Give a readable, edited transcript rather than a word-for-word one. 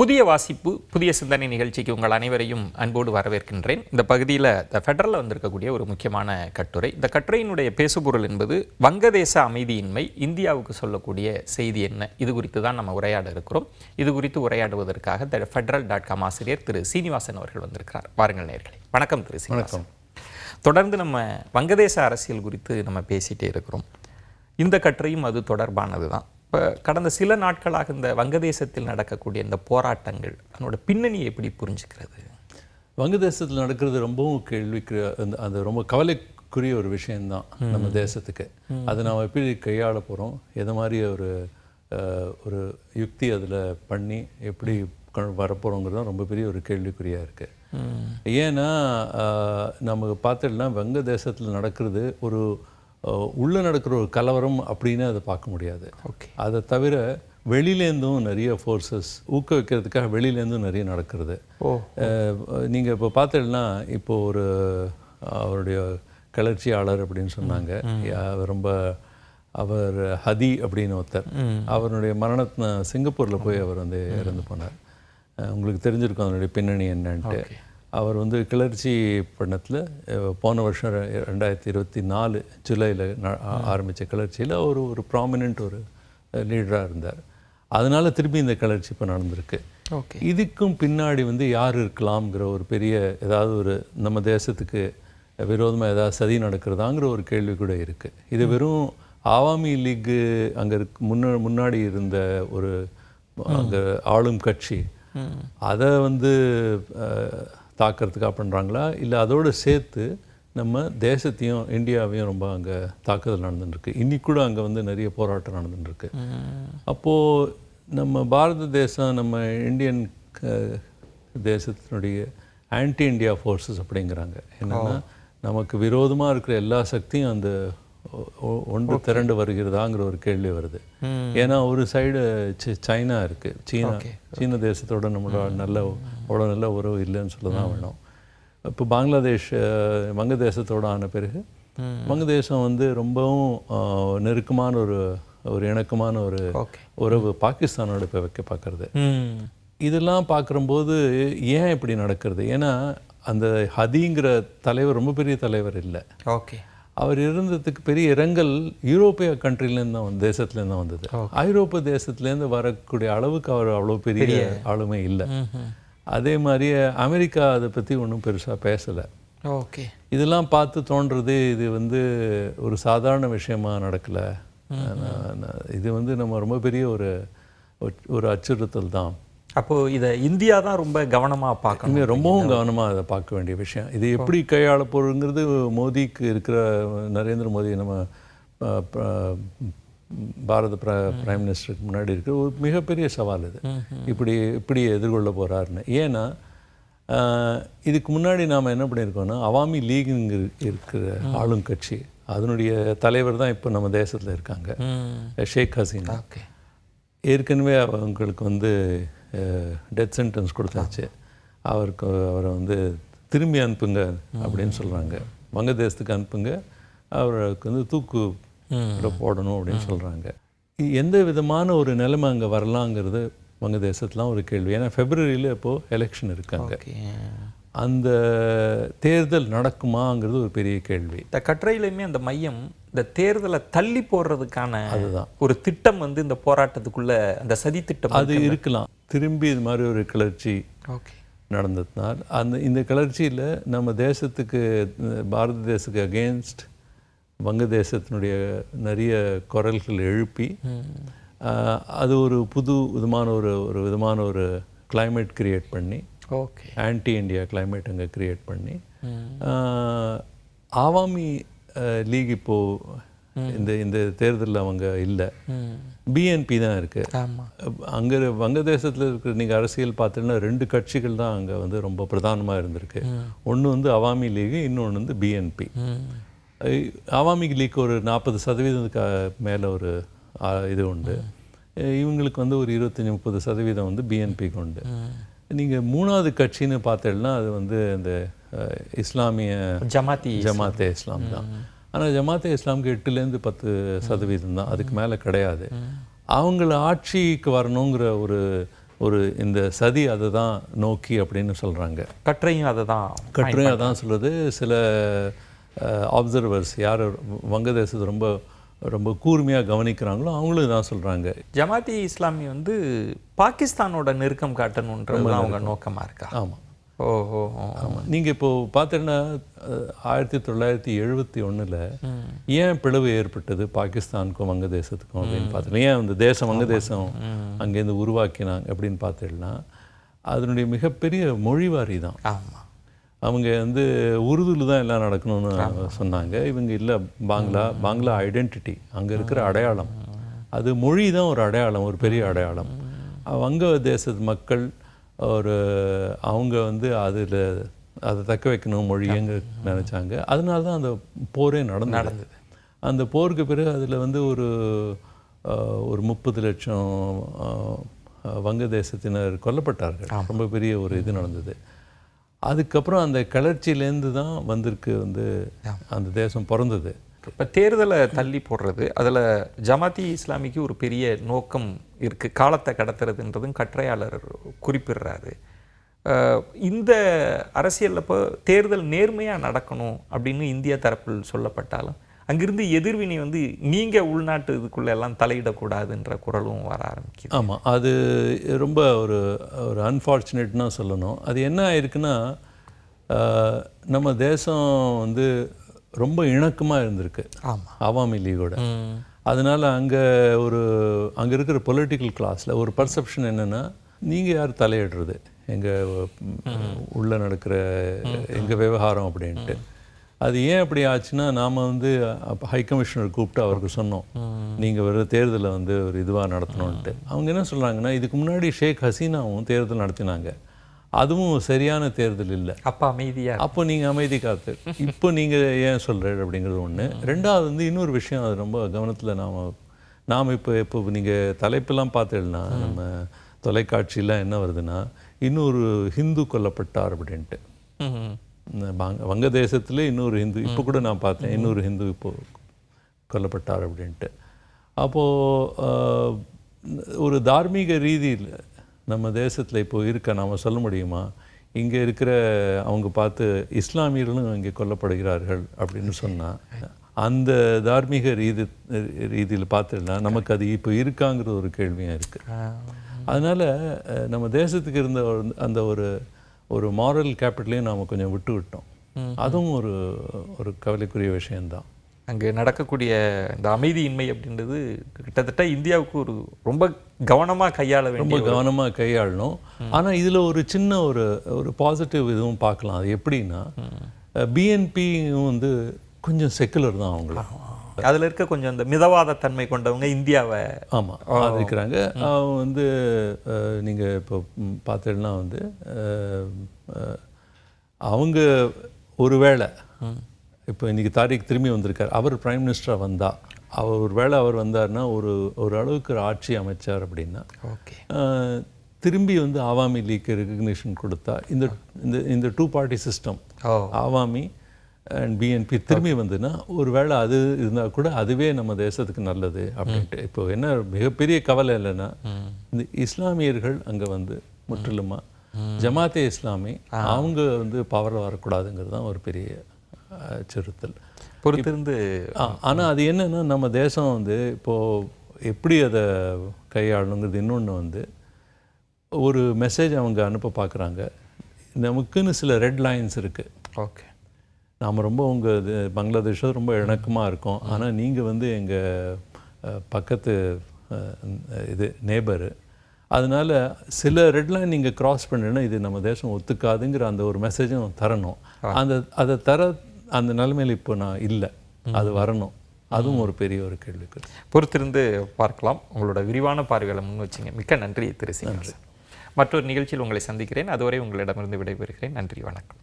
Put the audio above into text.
புதிய வாசிப்பு புதிய சிந்தனை நிகழ்ச்சிக்கு உங்கள் அனைவரையும் அன்போடு வரவேற்கின்றேன். இந்த பகுதியில் ஃபெடரலில் வந்திருக்கக்கூடிய ஒரு முக்கியமான கட்டுரை. இந்த கட்டுரையினுடைய பேசுபொருள் என்பது வங்கதேச அமைதியின்மை இந்தியாவுக்கு சொல்லக்கூடிய செய்தி என்ன, இது குறித்து தான் நம்ம உரையாட இருக்கிறோம். இது குறித்து உரையாடுவதற்காக federal.com ஆசிரியர் திரு சீனிவாசன் அவர்கள் வந்திருக்கிறார். வாருங்கள் நேயர்களே. வணக்கம் திரு சீனிவாசன். தொடர்ந்து நம்ம வங்கதேச அரசியல் குறித்து நம்ம பேசிகிட்டே இருக்கிறோம். இந்த கட்டுரையும் அது தொடர்பானது தான். இப்போ கடந்த சில நாட்களாக இந்த வங்கதேசத்தில் நடக்கக்கூடிய இந்த போராட்டங்கள் அதனோட பின்னணியை எப்படி புரிஞ்சுக்கிறது? வங்கதேசத்தில் நடக்கிறது ரொம்பவும் கேள்விக்கு அந்த ரொம்ப கவலைக்குரிய ஒரு விஷயந்தான் நம்ம தேசத்துக்கு. அதை நாம் எப்படி கையாள போகிறோம், எது மாதிரி ஒரு யுக்தி அதில் பண்ணி எப்படி வரப்போகிறோங்கிறது தான் ரொம்ப பெரிய ஒரு கேள்விக்குறியாக இருக்குது. ஏன்னா நமக்கு பார்த்துட்டுனா வங்கதேசத்தில் நடக்கிறது ஒரு உள்ளே நடக்கிற ஒரு கலவரம் அப்படின்னு அதை பார்க்க முடியாது. அதை தவிர வெளியிலேருந்தும் நிறைய ஃபோர்ஸஸ் ஊக்குவிக்கிறதுக்காக வெளியிலேருந்தும் நிறைய நடக்கிறது. நீங்கள் இப்போ பார்த்தீங்கன்னா இப்போ அவருடைய கிளர்ச்சியாளர் அப்படின்னு சொன்னாங்க, அவர் ஹதி அப்படின்னு ஒருத்தர், அவருடைய மரணத்தை சிங்கப்பூரில் போய் அவர் இறந்து போனார். உங்களுக்கு தெரிஞ்சிருக்கும் அதனுடைய பின்னணி என்னன்ட்டு. அவர் கிளர்ச்சி பண்ணத்தில் போன வருஷம் 2024 ஜூலையில் ஆரம்பித்த கிளர்ச்சியில் ஒரு ப்ராமினென்ட் ஒரு லீடராக இருந்தார். அதனால் திருப்பி இந்த கிளர்ச்சி இப்போ நடந்திருக்கு. இதுக்கும் பின்னாடி யார் இருக்கலாம்ங்கிற ஒரு பெரிய ஏதாவது நம்ம தேசத்துக்கு விரோதமாக ஏதாவது சதி நடக்கிறதாங்கிற ஒரு கேள்வி கூட இருக்குது. இது வெறும் ஆவாமி லீக்கு அங்கே முன்னாடி இருந்த ஒரு அங்கே ஆளும் கட்சி அதை தாக்கிறதுக்காக பண்ணுறாங்களா, இல்லை அதோடு சேர்த்து நம்ம தேசத்தையும் இந்தியாவையும் ரொம்ப அங்கே தாக்குதல் நடந்துட்டுருக்கு. இன்றைக்கி கூட அங்கே நிறைய போராட்டம் நடந்துட்டுருக்கு. அப்போது நம்ம பாரத தேசம் நம்ம இந்தியன் தேசத்தினுடைய ஆன்டி இண்டியா ஃபோர்ஸஸ் அப்படிங்கிறாங்க. என்னென்னா நமக்கு விரோதமாக இருக்கிற எல்லா சக்தியும் அந்த ஒன்று திரண்டு வருகிறதாங்கிற ஒரு கேள்வி வருது. ஏன்னா ஒரு சைடு சைனா இருக்குது, சீன தேசத்தோட நம்மளோட அவ்வளோ நல்ல உறவு இல்லைன்னு சொல்ல தான் வேணும். இப்போ பங்களாதேஷ் வங்கதேசத்தோடு ஆன பிறகு வங்கதேசம் ரொம்பவும் நெருக்கமான ஒரு இணக்கமான ஒரு உறவு பாகிஸ்தானோட இப்போ வைக்க பார்க்குறது. இதெல்லாம் பார்க்கும்போது ஏன் இப்படி நடக்கிறது? ஏன்னா அந்த ஹதிங்கிற தலைவர் ரொம்ப பெரிய தலைவர் இல்லை. அவர் இருந்ததுக்கு பெரிய இரங்கல் யூரோப்பிய கண்ட்ரிலேருந்து தான் தேசத்துலேருந்து தான் வந்தது. ஐரோப்பிய தேசத்துலேருந்து வரக்கூடிய அளவுக்கு அவர் அவ்வளோ பெரிய ஆளுமை இல்லை. அதே மாதிரியே அமெரிக்கா அதை பற்றி ஒன்றும் பெருசாக பேசலை. இதெல்லாம் பார்த்து தோன்றுறது இது ஒரு சாதாரண விஷயமா நடக்கலை, இது நம்ம ரொம்ப பெரிய ஒரு அச்சுறுத்தல் தான். அப்போது இதை இந்தியா தான் ரொம்ப கவனமாக பார்க்கணும், ரொம்பவும் கவனமாக அதை பார்க்க வேண்டிய விஷயம். இது எப்படி கையாள போகிறதுங்கிறது மோடிக்கு இருக்கிற நரேந்திர மோடி நம்ம பாரத பிரைம் மினிஸ்டருக்கு முன்னாடி இருக்கிற ஒரு மிகப்பெரிய சவால் இது. இப்படி எதிர்கொள்ள போகிறாருன்னு. ஏன்னா இதுக்கு முன்னாடி நாம் என்ன பண்ணியிருக்கோன்னா அவாமி லீக்னு இருக்கிற ஆளும் கட்சி அதனுடைய தலைவர் தான் இப்போ நம்ம தேசத்தில் இருக்காங்க, ஷேக் ஹசீனா. ஏற்கனவே அவங்களுக்கு டெத் சென்டென்ஸ் கொடுத்தாச்சு. அவரை திரும்பி அனுப்புங்க அப்படின்னு சொல்கிறாங்க. வங்கதேசத்துக்கு அனுப்புங்க, அவருக்கு தூக்கு போடணும் அப்படின்னு சொல்கிறாங்க. எந்த விதமான ஒரு நிலைமை அங்கே வரலாங்கிறது வங்கதேசத்துலாம் ஒரு கேள்வி. ஏன்னா ஃபெப்ரவரியில் இப்போது எலெக்ஷன் இருக்காங்க. அந்த தேர்தல் நடக்குமாங்கிறது ஒரு பெரிய கேள்வி. இந்த கட்டுரையிலையுமே அந்த மையம் இந்த தேர்தலை தள்ளி போடுறதுக்கான அதுதான் ஒரு திட்டம் இந்த போராட்டத்துக்குள்ள அந்த சதி திட்டம் அது இருக்கலாம். திரும்பி இது மாதிரி ஒரு கிளர்ச்சி நடந்ததுனால் இந்த கிளர்ச்சியில் நம்ம தேசத்துக்கு பாரத தேசத்துக்கு அகெயின்ஸ்ட் வங்கதேசத்தினுடைய நிறைய குரல்கள் எழுப்பி அது ஒரு புது விதமான ஒரு கிளைமேட் கிரியேட் பண்ணி ஆன்டி இண்டியா கிளைமேட் அங்கே கிரியேட் பண்ணி ஆவாமி லீக் இப்போது இந்த தேர்தலில் அவங்க இல்லை, பிஎன்பி தான் இருக்குது. அங்கே வங்கதேசத்தில் இருக்கிற நீங்கள் அரசியல் பார்த்தீங்கன்னா 2 கட்சிகள் தான் அங்கே ரொம்ப பிரதானமாக இருந்திருக்கு. ஒன்று அவாமி லீகு, இன்னொன்று பிஎன்பி. அவாமி லீக் ஒரு 40% மேலே ஒரு இது உண்டு. இவங்களுக்கு ஒரு 25-30% பிஎன்பிக்கு உண்டு. நீங்கள் 3வது கட்சின்னு பார்த்தீங்கன்னா அது அந்த இஸ்லாமிய ஜமாத்தே இஸ்லாம் தான். ஆனால் ஜமாத்தே இஸ்லாமுக்கு 8-10% தான், அதுக்கு மேலே கிடையாது. அவங்கள ஆட்சிக்கு வரணுங்கிற இந்த சதி அதை தான் நோக்கி அப்படின்னு சொல்கிறாங்க. கட்டுரையும் அதை தான் கட்டுரையும் அதான் சொல்கிறது. சில ஆப்சர்வர்ஸ் யார் வங்கதேசத்தை ரொம்ப ரொம்ப கூர்மையாக கவனிக்கிறாங்களோ அவங்களும் இதான் சொல்கிறாங்க. ஜமாத்தி இஸ்லாமி வந்து பாகிஸ்தானோட நெருக்கம் காட்டணுன்றது அவங்க நோக்கமாக இருக்கா? ஆமாம். ஓஹோ. ஆமாம். நீங்கள் இப்போது பார்த்தீங்கன்னா 1971 ஏன் பிளவு ஏற்பட்டது பாகிஸ்தானுக்கும் வங்கதேசத்துக்கும் அப்படின்னு பார்த்தீங்கன்னா, ஏன் அந்த தேசம் வங்கதேசம் அங்கேருந்து உருவாக்கினாங்க அப்படின்னு பார்த்தீங்கன்னா, அதனுடைய மிகப்பெரிய மொழிவாரி தான். ஆமாம். அவங்க வந்து உருதுல தான் எல்லாம் நடக்கணும்னு சொன்னாங்க. இவங்க இல்லை, பாங்லா ஐடென்டிட்டி, அங்கே இருக்கிற அடையாளம், அது மொழி தான் ஒரு அடையாளம், ஒரு பெரிய அடையாளம். வங்கதேசத்து மக்கள் அவங்க வந்து அதை தக்க வைக்கணும் மொழியங்க நினச்சாங்க. அதனால தான் அந்த போரே நடந்தது. அந்த போருக்கு பிறகு அதில் வந்து ஒரு 30 லட்சம் வங்கதேசத்தினர் கொல்லப்பட்டார்கள். ரொம்ப பெரிய ஒரு இது நடந்தது. அதுக்கப்புறம் அந்த கிளர்ச்சியிலேருந்து தான் வந்திருக்கு வந்து அந்த தேசம் பிறந்தது. இப்போ தேர்தலை தள்ளி போடுறது, அதில் ஜமாத்தி இஸ்லாமிக்கு ஒரு பெரிய நோக்கம் இருக்குது, காலத்தை கடத்துறதுன்றதும் கட்டுரையாளர் குறிப்பிடுறாரு. இந்த அரசியலில் இப்போ தேர்தல் நேர்மையாக நடக்கணும் அப்படின்னு இந்திய தரப்பில் சொல்லப்பட்டாலும் அங்கிருந்து எதிர்வினை வந்து நீங்கள் உள்நாட்டு இதுக்குள்ளே எல்லாம் தலையிடக்கூடாதுன்ற குரலும் வர ஆரம்பிக்குது. ஆமாம், அது ரொம்ப ஒரு அன்ஃபார்ச்சுனேட்னா சொல்லணும். அது என்ன ஆயிருக்குன்னா, நம்ம தேசம் வந்து ரொம்ப இணக்கமாக இருந்திருக்கு அவாமி லீகோட. அதனால் அங்கே இருக்கிற பொலிட்டிக்கல் கிளாஸில் ஒரு பர்செப்ஷன் என்னென்னா, நீங்கள் யார் தலையிடுறது எங்கள் உள்ளே நடக்கிற எங்கள் விவகாரம் அப்படின்ட்டு. அது ஏன் அப்படி ஆச்சுன்னா, நாம் வந்து அப்போ ஹை கமிஷனர் கூப்பிட்டு அவருக்கு சொன்னோம், நீங்கள் வர தேர்தலை வந்து ஒரு இதுவாக நடத்தணுன்ட்டு. அவங்க என்ன சொல்கிறாங்கன்னா, இதுக்கு முன்னாடி ஷேக் ஹசீனாவும் தேர்தல் நடத்தினாங்க, அதுவும் சரியான தேர்தல் இல்லை. அப்போ நீங்கள் அமைதி காத்து இப்போ நீங்கள் ஏன் சொல்கிறீங்க அப்படிங்கிறது ஒன்று. ரெண்டாவது வந்து இன்னொரு விஷயம், அது ரொம்ப கவனத்தில் நாம் இப்போ நீங்கள் தலைப்பெல்லாம் பார்த்தீங்கன்னா நம்ம தொலைக்காட்சியெலாம் என்ன வருதுன்னா, இன்னொரு ஹிந்து கொல்லப்பட்டார் அப்படின்ட்டு. வங்கதேசத்தில் இன்னொரு ஹிந்து, இப்போ கூட நான் பார்த்தேன், இன்னொரு ஹிந்து இப்போது கொல்லப்பட்டார் அப்படின்ட்டு. அப்போது ஒரு தார்மீக ரீதியில் நம்ம தேசத்தில் இப்போது இருக்க நாம் சொல்ல முடியுமா, இங்கே இருக்கிற அவங்க பார்த்து இஸ்லாமியர்களும் இங்கே கொல்லப்படுகிறார்கள் அப்படின்னு சொன்னால், அந்த தார்மீக ரீதியில் பார்த்துன்னா நமக்கு அது இப்போ இருக்காங்கிற ஒரு கேள்வியாக இருக்குது. அதனால் நம்ம தேசத்துக்கு இருந்த அந்த ஒரு மாரல் கேபிட்டலையும் நாம் கொஞ்சம் விட்டோம். அதுவும் ஒரு கவலைக்குரிய விஷயந்தான். அங்கே நடக்கக்கூடிய இந்த அமைதியின்மை அப்படின்றது கிட்டத்தட்ட இந்தியாவுக்கு ரொம்ப கவனமாக கையாளணும். ஆனால் இதில் ஒரு சின்ன ஒரு பாசிட்டிவ் இதுவும் பார்க்கலாம். அது எப்படின்னா, பிஎன்பியும் வந்து கொஞ்சம் செக்குலர் தான். அவங்கள அதில் இருக்க கொஞ்சம் அந்த மிதவாத தன்மை கொண்டவங்க இந்தியாவை ஆதரிக்கிறாங்க. வந்து நீங்கள் இப்போ பார்த்தீங்கன்னா வந்து அவங்க ஒருவேளை இப்போ இன்றைக்கி தாரிக் திரும்பி வந்திருக்கார், அவர் பிரைம் மினிஸ்டராக வந்தால், அவர் வந்தார்னா ஒரு அளவுக்கு ஆட்சி அமைச்சார் அப்படின்னா, திரும்பி வந்து அவாமி லீக்கு ரெகக்னிஷன் கொடுத்தா, இந்த 2 party system Awami and BNP திரும்பி வந்துன்னா, ஒரு வேளை அது இருந்தால் கூட அதுவே நம்ம தேசத்துக்கு நல்லது அப்படின்ட்டு. இப்போ என்ன மிகப்பெரிய கவலை இல்லைன்னா, இந்த இஸ்லாமியர்கள் அங்கே வந்து முற்றிலுமா ஜமாத்தே இஸ்லாமி அவங்க வந்து பவரில் வரக்கூடாதுங்கிறது தான் ஒரு பெரிய அச்சுறுத்தல் பொறுத்திருந்து. ஆனால் அது என்னென்னா, நம்ம தேசம் வந்து இப்போது எப்படி அதை கையாளணுங்கிறது இன்னொன்று வந்து ஒரு மெசேஜ் அவங்க அனுப்ப பார்க்குறாங்க. நமக்குன்னு சில ரெட் லைன்ஸ் இருக்குது. நாம் ரொம்ப பங்களாதேஷோட ரொம்ப இணக்கமாக இருக்கோம், ஆனால் நீங்கள் வந்து எங்கள் பக்கத்து நேபரு, அதனால் சில ரெட் லைன் நீங்கள் க்ராஸ் பண்ணுன்னா இது நம்ம தேசம் ஒத்துக்காதுங்கிற அந்த ஒரு மெசேஜும் தரணும். அதை அந்த நிலைமையில் இப்போ நான் இல்லை, அது வரணும். அதுவும் ஒரு பெரிய ஒரு கேள்விக்கு. பொறுத்திருந்து பார்க்கலாம். உங்களோட விரிவான பார்வைகளை முன் வச்சிங்க. மிக்க நன்றி திரு சிங். மற்றொரு நிகழ்ச்சியில் உங்களை சந்திக்கிறேன். அதுவரை உங்களிடமிருந்து விடைபெறுகிறேன். நன்றி, வணக்கம்.